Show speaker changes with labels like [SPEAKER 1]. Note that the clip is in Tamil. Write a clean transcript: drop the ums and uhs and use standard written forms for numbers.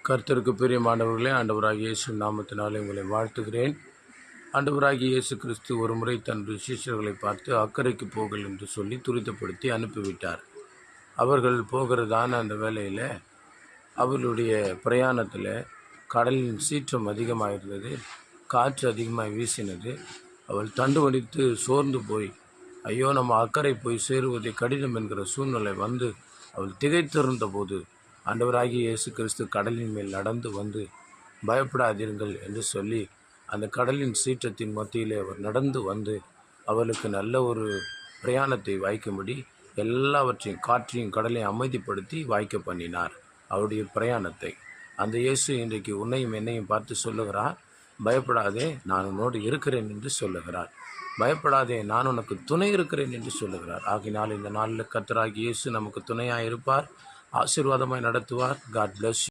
[SPEAKER 1] கர்த்தருக்கு பிரியமானவர்களே, ஆண்டவராகிய இயேசு நாமத்தினாலே உங்களை வாழ்த்துகிறேன். ஆண்டவராகிய இயேசு கிறிஸ்து ஒரு முறை தன்னுடைய சீஷர்களை பார்த்து அக்கறைக்கு போங்கள் என்று சொல்லி துரிதப்படுத்தி அனுப்பிவிட்டார். அவர்கள் போகிறதான அந்த வேளையில் அவர்களுடைய பிரயாணத்தில் கடலின் சீற்றம் அதிகமாக இருந்தது, காற்று அதிகமாக வீசினது. அவள் தண்டு வடித்து சோர்ந்து போய், ஐயோ நம்ம அக்கறை போய் சேருவதை கடினம் என்கிற சூழ்நிலை வந்து அவள் திகைத்திருந்த போது ஆண்டவராகிய இயேசு கிறிஸ்து கடலின் மேல் நடந்து வந்து, பயப்படாதீர்கள் என்று சொல்லி அந்த கடலின் சீற்றத்தின் மத்தியிலே அவர் நடந்து வந்து அவளுக்கு நல்ல ஒரு பிரயாணத்தை வாய்க்கும்படி எல்லாவற்றையும், காற்றையும் கடலையும் அமைதிப்படுத்தி வாய்க்க பண்ணினார் அவருடைய பிரயாணத்தை. அந்த இயேசு இன்றைக்கு உன்னையும் என்னையும் பார்த்து சொல்லுகிறார், பயப்படாதே, நான் உன்னோடு இருக்கிறேன் என்று சொல்லுகிறார். பயப்படாதே, நான் உனக்கு துணை இருக்கிறேன் என்று சொல்லுகிறார். ஆகினால் இந்த நாளில் கர்த்தராகிய இயேசு நமக்கு துணையாக இருப்பார், ஆசீர்வாதமாய் நடத்துவார். God bless you.